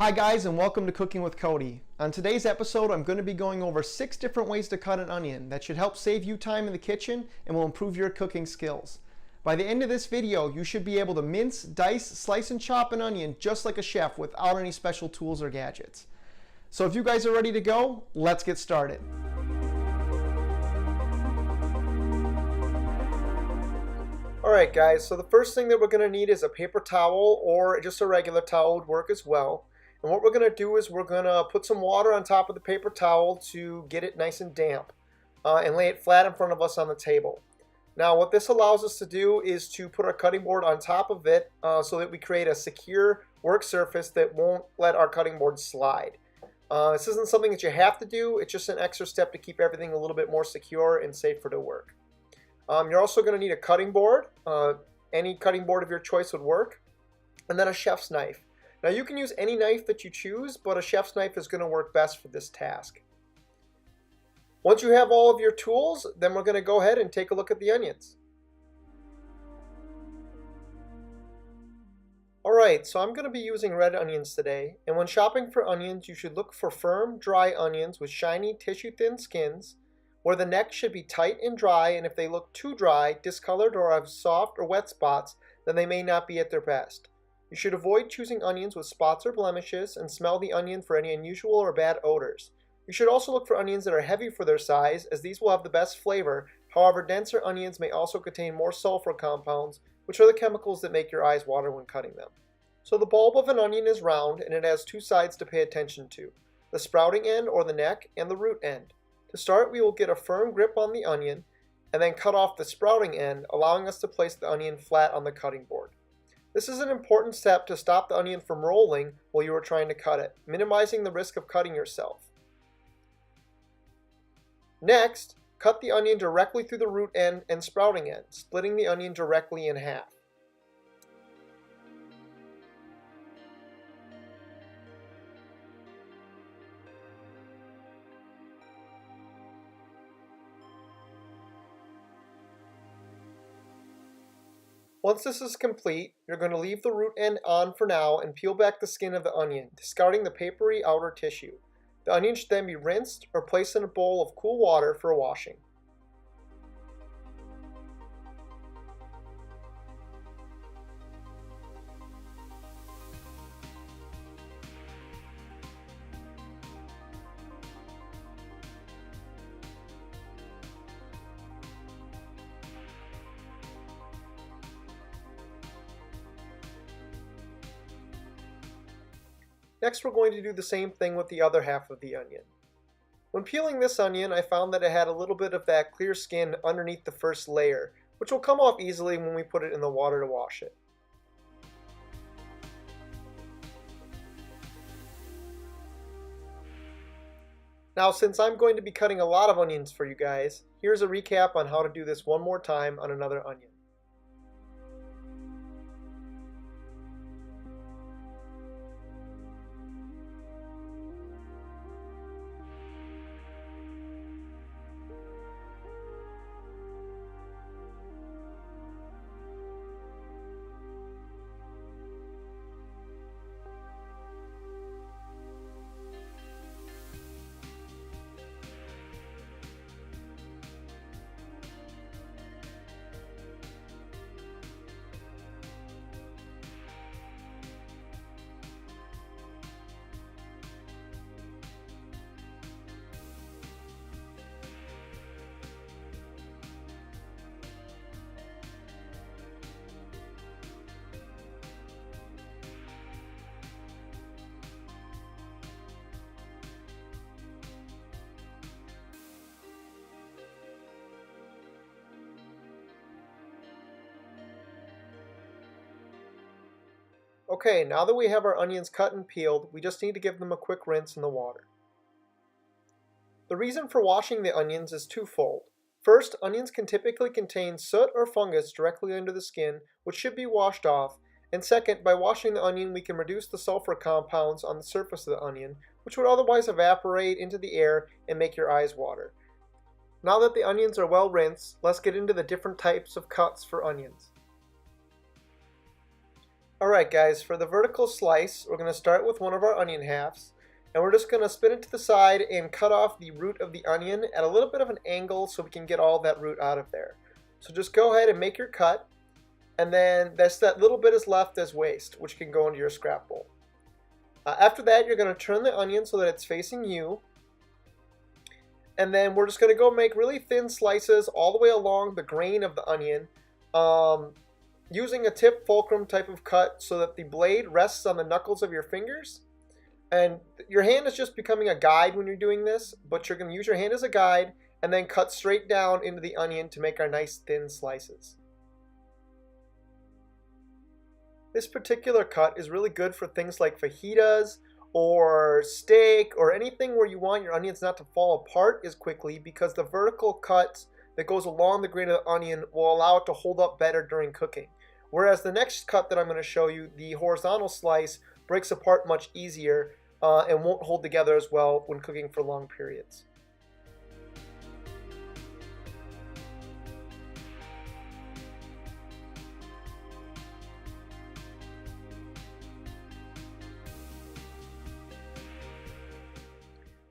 Hi guys, and welcome to Cooking with Cody. On today's episode, I'm going to be going over 6 different ways to cut an onion that should help save you time in the kitchen and will improve your cooking skills. By the end of this video, you should be able to mince, dice, slice, and chop an onion just like a chef without any special tools or gadgets. So if you guys are ready to go, let's get started. Alright guys, so the first thing that we're going to need is a paper towel, or just a regular towel would work as well. And what we're going to do is we're going to put some water on top of the paper towel to get it nice and damp and lay it flat in front of us on the table. Now what this allows us to do is to put our cutting board on top of it so that we create a secure work surface that won't let our cutting board slide. This isn't something that you have to do, it's just an extra step to keep everything a little bit more secure and safer to work. You're also going to need a cutting board. Any cutting board of your choice would work. And then a chef's knife. Now you can use any knife that you choose, but a chef's knife is going to work best for this task. Once you have all of your tools, then we're going to go ahead and take a look at the onions. Alright, so I'm going to be using red onions today, and when shopping for onions you should look for firm, dry onions with shiny, tissue-thin skins, where the neck should be tight and dry, and if they look too dry, discolored, or have soft or wet spots, then they may not be at their best. You should avoid choosing onions with spots or blemishes and smell the onion for any unusual or bad odors. You should also look for onions that are heavy for their size, as these will have the best flavor. However, denser onions may also contain more sulfur compounds, which are the chemicals that make your eyes water when cutting them. So the bulb of an onion is round, and it has two sides to pay attention to: the sprouting end, or the neck, and the root end. To start, we will get a firm grip on the onion and then cut off the sprouting end, allowing us to place the onion flat on the cutting board. This is an important step to stop the onion from rolling while you are trying to cut it, minimizing the risk of cutting yourself. Next, cut the onion directly through the root end and sprouting end, splitting the onion directly in half. Once this is complete, you're going to leave the root end on for now and peel back the skin of the onion, discarding the papery outer tissue. The onion should then be rinsed or placed in a bowl of cool water for washing. Next, we're going to do the same thing with the other half of the onion. When peeling this onion, I found that it had a little bit of that clear skin underneath the first layer, which will come off easily when we put it in the water to wash it. Now, since I'm going to be cutting a lot of onions for you guys, here's a recap on how to do this one more time on another onion. Okay, now that we have our onions cut and peeled, we just need to give them a quick rinse in the water. The reason for washing the onions is twofold. First, onions can typically contain soot or fungus directly under the skin, which should be washed off. And second, by washing the onion, we can reduce the sulfur compounds on the surface of the onion, which would otherwise evaporate into the air and make your eyes water. Now that the onions are well rinsed, let's get into the different types of cuts for onions. Alright guys, for the vertical slice, we're going to start with one of our onion halves, and we're just going to spin it to the side and cut off the root of the onion at a little bit of an angle so we can get all that root out of there. So just go ahead and make your cut, and then that little bit is left as waste, which can go into your scrap bowl. After that, you're going to turn the onion so that it's facing you, and then we're just going to go make really thin slices all the way along the grain of the onion, using a tip fulcrum type of cut so that the blade rests on the knuckles of your fingers. And your hand is just becoming a guide when you're doing this, but you're going to use your hand as a guide and then cut straight down into the onion to make our nice thin slices. This particular cut is really good for things like fajitas or steak or anything where you want your onions not to fall apart as quickly, because the vertical cut that goes along the grain of the onion will allow it to hold up better during cooking. Whereas the next cut that I'm going to show you, the horizontal slice, breaks apart much easier and won't hold together as well when cooking for long periods.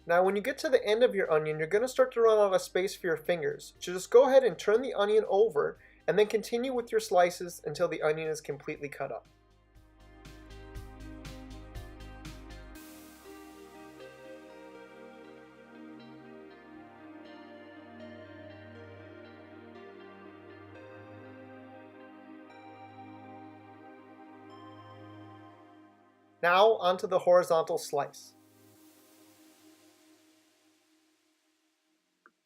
Now when you get to the end of your onion, you're going to start to run out of space for your fingers. So just go ahead and turn the onion over and then continue with your slices until the onion is completely cut up. Now onto the horizontal slice.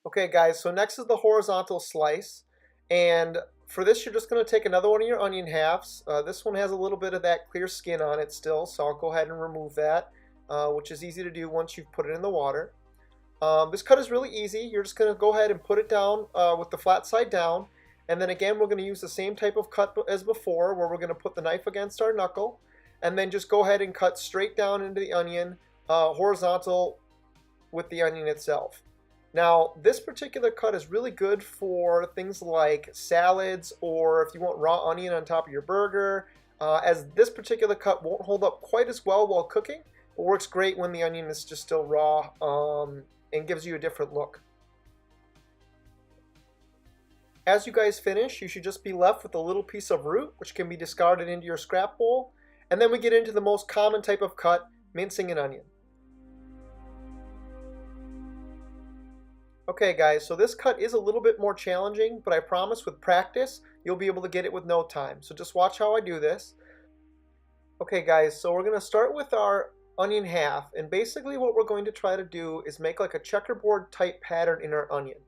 Okay guys, so next is the horizontal slice, and for this you're just going to take another one of your onion halves. This one has a little bit of that clear skin on it still, so I'll go ahead and remove that, which is easy to do once you've put it in the water. This cut is really easy. You're just going to go ahead and put it down with the flat side down, and then again we're going to use the same type of cut as before, where we're going to put the knife against our knuckle and then just go ahead and cut straight down into the onion, horizontal with the onion itself. Now, this particular cut is really good for things like salads, or if you want raw onion on top of your burger, as this particular cut won't hold up quite as well while cooking, but works great when the onion is just still raw and gives you a different look. As you guys finish, you should just be left with a little piece of root, which can be discarded into your scrap bowl, and then we get into the most common type of cut, mincing an onion. Okay guys, so this cut is a little bit more challenging, but I promise with practice you'll be able to get it with no time. So just watch how I do this. Okay guys, so we're going to start with our onion half, and basically what we're going to try to do is make like a checkerboard type pattern in our onion.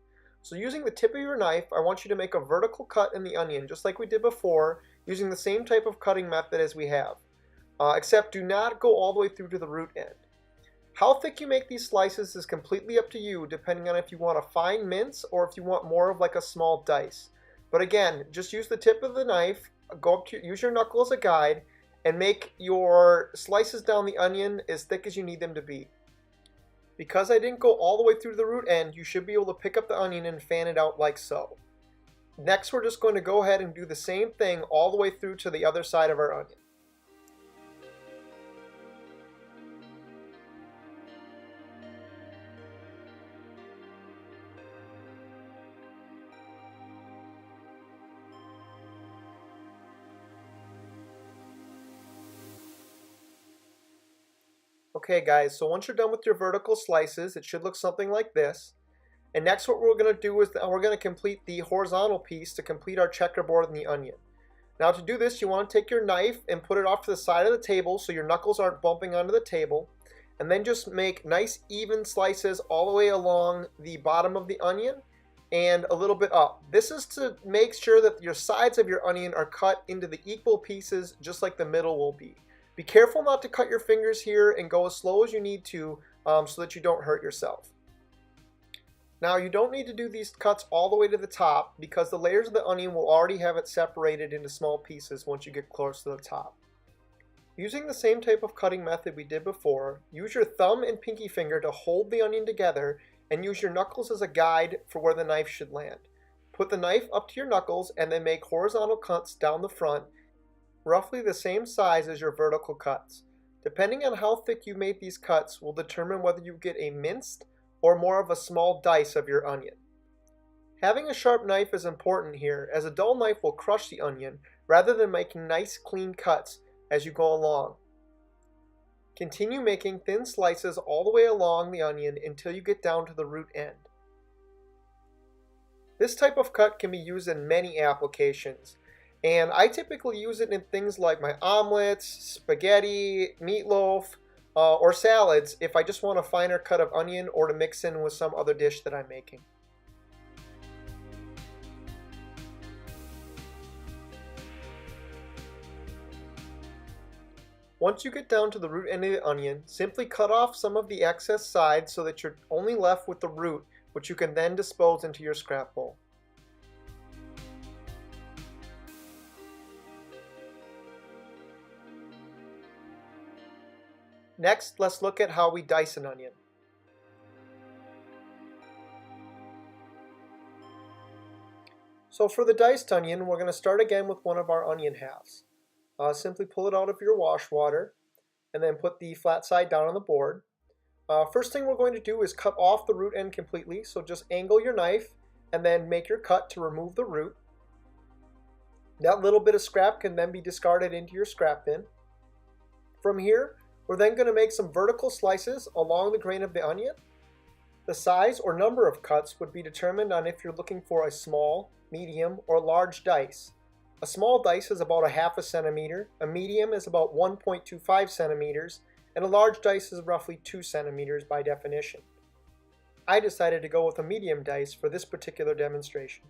So using the tip of your knife, I want you to make a vertical cut in the onion just like we did before, using the same type of cutting method as we have. Except do not go all the way through to the root end. How thick you make these slices is completely up to you, depending on if you want a fine mince or if you want more of like a small dice. But again, just use the tip of the knife, use your knuckle as a guide, and make your slices down the onion as thick as you need them to be. Because I didn't go all the way through the root end, you should be able to pick up the onion and fan it out like so. Next, we're just going to go ahead and do the same thing all the way through to the other side of our onion. Okay guys, so once you're done with your vertical slices, it should look something like this. And next what we're going to do is we're going to complete the horizontal piece to complete our checkerboard in the onion. Now to do this, you want to take your knife and put it off to the side of the table so your knuckles aren't bumping onto the table. And then just make nice even slices all the way along the bottom of the onion and a little bit up. This is to make sure that your sides of your onion are cut into the equal pieces just like the middle will be. Be careful not to cut your fingers here and go as slow as you need to so that you don't hurt yourself. Now you don't need to do these cuts all the way to the top because the layers of the onion will already have it separated into small pieces once you get close to the top. Using the same type of cutting method we did before, use your thumb and pinky finger to hold the onion together and use your knuckles as a guide for where the knife should land. Put the knife up to your knuckles and then make horizontal cuts down the front. roughly the same size as your vertical cuts. Depending on how thick you made these cuts will determine whether you get a minced or more of a small dice of your onion. Having a sharp knife is important here, as a dull knife will crush the onion rather than making nice clean cuts as you go along. Continue making thin slices all the way along the onion until you get down to the root end. This type of cut can be used in many applications, and I typically use it in things like my omelets, spaghetti, meatloaf, or salads if I just want a finer cut of onion or to mix in with some other dish that I'm making. Once you get down to the root end of the onion, simply cut off some of the excess sides so that you're only left with the root, which you can then dispose into your scrap bowl. Next, let's look at how we dice an onion. So for the diced onion, we're going to start again with one of our onion halves. Simply pull it out of your wash water and then put the flat side down on the board. First thing we're going to do is cut off the root end completely, so just angle your knife and then make your cut to remove the root. That little bit of scrap can then be discarded into your scrap bin. From here, we're then going to make some vertical slices along the grain of the onion. The size or number of cuts would be determined on if you're looking for a small, medium, or large dice. A small dice is about 1/2 centimeter, a medium is about 1.25 centimeters, and a large dice is roughly 2 centimeters by definition. I decided to go with a medium dice for this particular demonstration.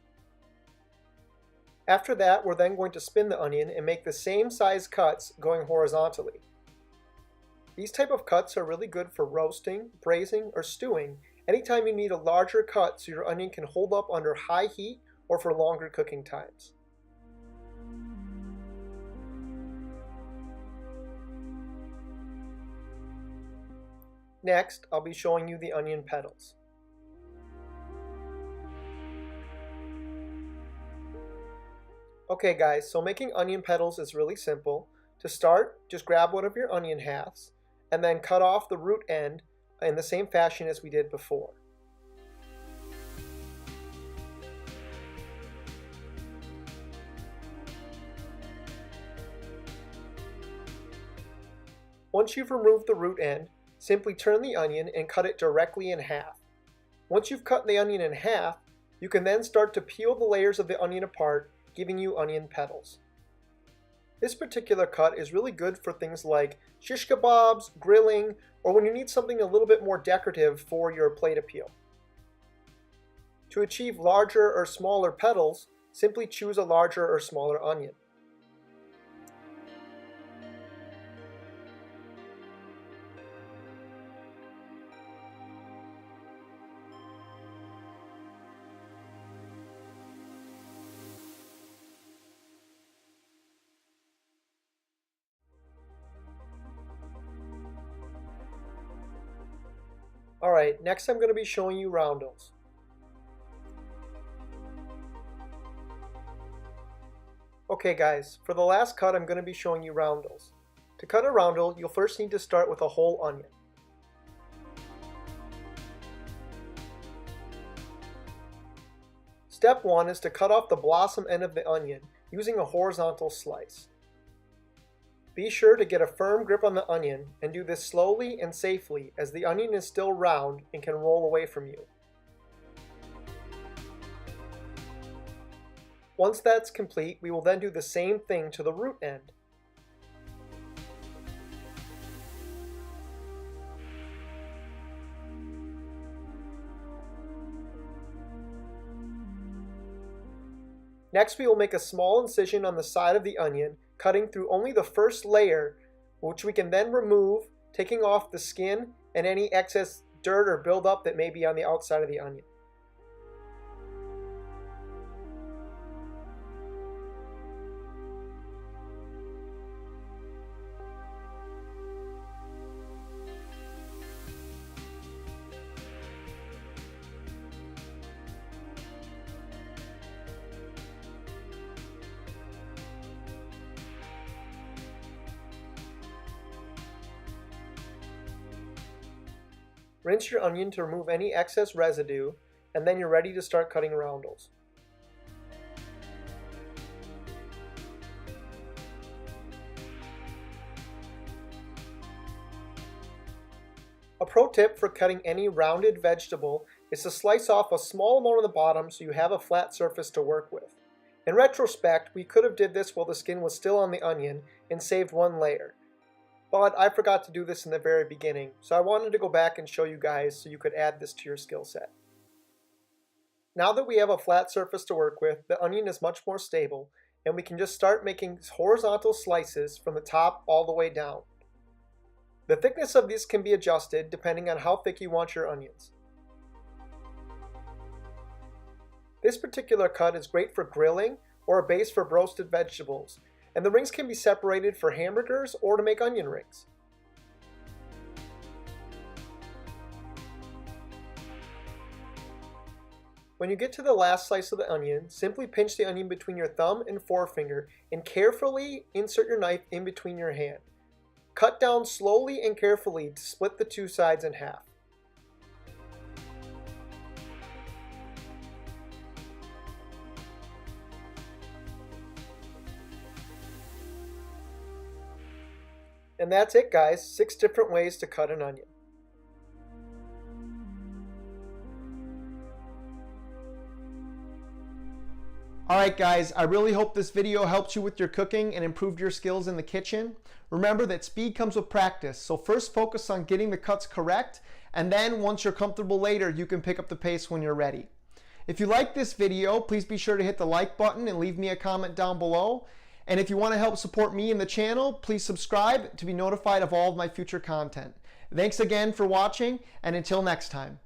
After that, we're then going to spin the onion and make the same size cuts going horizontally. These type of cuts are really good for roasting, braising, or stewing, anytime you need a larger cut so your onion can hold up under high heat or for longer cooking times. Next, I'll be showing you the onion petals. Okay guys, so making onion petals is really simple. To start, just grab one of your onion halves and then cut off the root end in the same fashion as we did before. Once you've removed the root end, simply turn the onion and cut it directly in half. Once you've cut the onion in half, you can then start to peel the layers of the onion apart, giving you onion petals. This particular cut is really good for things like shish kebabs, grilling, or when you need something a little bit more decorative for your plate appeal. To achieve larger or smaller petals, simply choose a larger or smaller onion. Alright, next I'm going to be showing you roundels. Okay guys, for the last cut I'm going to be showing you roundels. To cut a roundel, you'll first need to start with a whole onion. Step 1 is to cut off the blossom end of the onion using a horizontal slice. Be sure to get a firm grip on the onion and do this slowly and safely as the onion is still round and can roll away from you. Once that's complete, we will then do the same thing to the root end. Next, we will make a small incision on the side of the onion, cutting through only the first layer, which we can then remove, taking off the skin and any excess dirt or buildup that may be on the outside of the onion. Rinse your onion to remove any excess residue, and then you're ready to start cutting roundels. A pro tip for cutting any rounded vegetable is to slice off a small amount on the bottom so you have a flat surface to work with. In retrospect, we could have did this while the skin was still on the onion and saved one layer. But I forgot to do this in the very beginning, so I wanted to go back and show you guys so you could add this to your skill set. Now that we have a flat surface to work with, the onion is much more stable, and we can just start making horizontal slices from the top all the way down. The thickness of these can be adjusted depending on how thick you want your onions. This particular cut is great for grilling or a base for roasted vegetables, and the rings can be separated for hamburgers or to make onion rings. When you get to the last slice of the onion, simply pinch the onion between your thumb and forefinger and carefully insert your knife in between your hand. Cut down slowly and carefully to split the two sides in half. And that's it, guys. 6 different ways to cut an onion. Alright guys, I really hope this video helped you with your cooking and improved your skills in the kitchen. Remember that speed comes with practice, so first focus on getting the cuts correct, and then once you're comfortable later, you can pick up the pace when you're ready. If you like this video, please be sure to hit the like button and leave me a comment down below. And if you want to help support me and the channel, please subscribe to be notified of all of my future content. Thanks again for watching, and until next time.